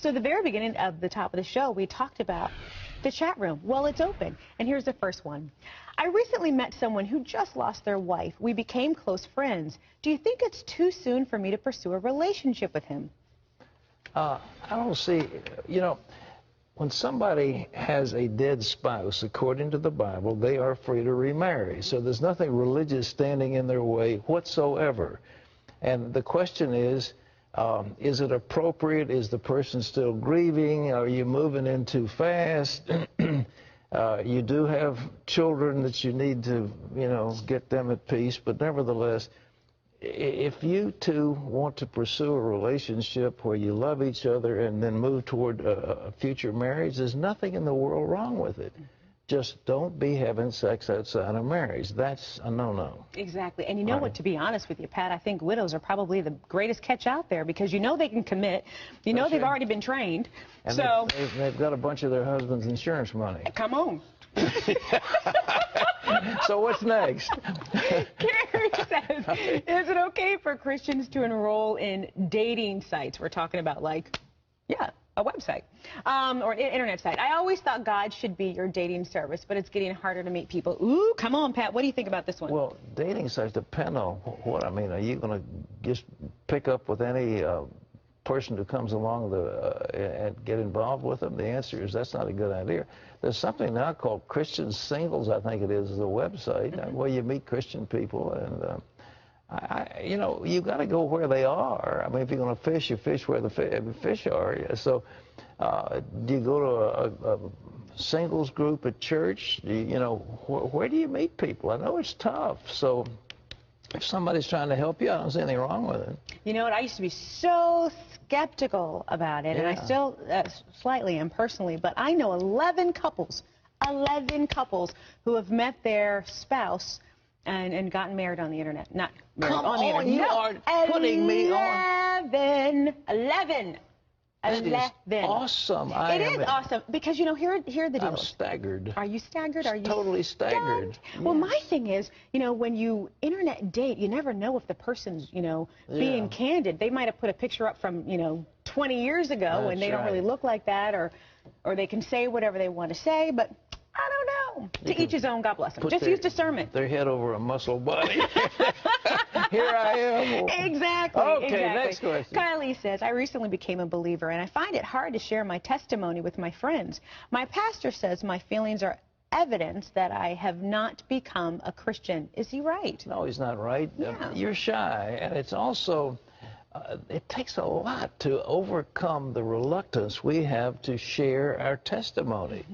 So at the very beginning of the top of the show, we talked about the chat room. Well, it's open. And here's the first one. I recently met someone who just lost their wife. We became close friends. Do you think it's too soon for me to pursue a relationship with him? I don't see, you know, when somebody has a dead spouse, according to the Bible, they are free to remarry. So there's nothing religious standing in their way whatsoever. And the question is it appropriate? Is the person still grieving? Are you moving in too fast? You do have children that you need to, you know, get them at peace. But nevertheless, if you two want to pursue a relationship where you love each other and then move toward a future marriage, there's nothing in the world wrong with it. Just don't be having sex outside of marriage. That's a no-no. Exactly. And you know what, to be honest with you, Pat, I think widows are probably the greatest catch out there because you know they can commit. You know they've already been trained. And so they've got a bunch of their husband's insurance money. Come on. So what's next? Carrie says, is it okay for Christians to enroll in dating sites? We're talking about, like, yeah, a website or an internet site. I always thought God should be your dating service, but it's getting harder to meet people. Ooh, come on, Pat. What do you think about this one? Well, dating sites depend on what. I mean, are you going to just pick up with any person who comes along and get involved with them? The answer is that's not a good idea. There's something now called Christian Singles, I think it is a website, where you meet Christian people. And you know, you got to go where they are. I mean, if you're going to fish, you fish where the fish are. So do you go to a singles group at church? You know, where do you meet people? I know it's tough. So if somebody's trying to help you, I don't see anything wrong with it. You know what? I used to be so skeptical about it, and I still slightly am personally, but I know 11 couples who have met their spouse and gotten married on the internet. Not married on the internet. You are putting me on. 11. That is awesome. It is awesome because, you know, here are the deals. I'm staggered. Are you staggered? Are you totally staggered? Yeah. Well, my thing is, you know, when you internet date, you never know if the person's, you know, being candid. They might have put a picture up from, you know, 20 years ago and they don't really look like that, or they can say whatever they want to say, but I don't know. To each his own, God bless them. Just use discernment. Their head over a muscle body. Here I am. Exactly. Okay, next question. Kylie says, I recently became a believer, and I find it hard to share my testimony with my friends. My pastor says my feelings are evidence that I have not become a Christian. Is he right? No, he's not right. Yeah. You're shy, and it's also, it takes a lot to overcome the reluctance we have to share our testimony.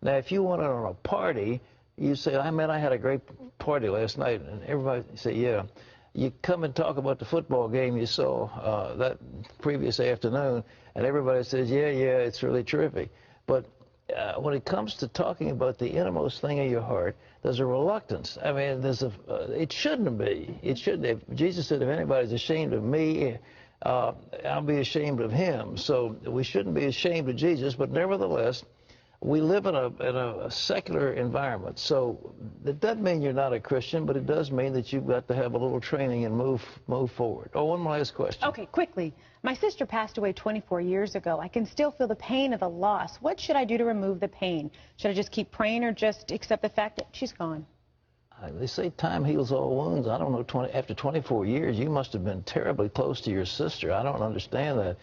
Now, if you went on a party, you say, I had a great party last night, and everybody say, yeah. You come and talk about the football game you saw that previous afternoon, and everybody says, yeah, it's really terrific. But when it comes to talking about the innermost thing of your heart, there's a reluctance. I mean, it shouldn't be. It shouldn't. Jesus said, if anybody's ashamed of me, I'll be ashamed of him. So we shouldn't be ashamed of Jesus, but nevertheless, we live in a secular environment, so it doesn't mean you're not a Christian, but it does mean that you've got to have a little training and move forward. Oh, one last question. Okay, quickly. My sister passed away 24 years ago. I can still feel the pain of the loss. What should I do to remove the pain? Should I just keep praying or just accept the fact that she's gone? They say time heals all wounds. I don't know, after 24 years, you must have been terribly close to your sister. I don't understand that.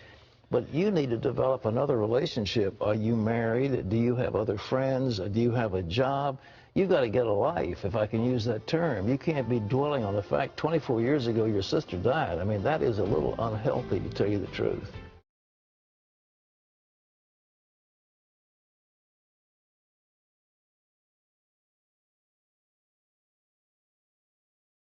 But you need to develop another relationship. Are you married? Do you have other friends? Do you have a job? You've got to get a life, if I can use that term. You can't be dwelling on the fact 24 years ago your sister died. I mean, that is a little unhealthy, to tell you the truth.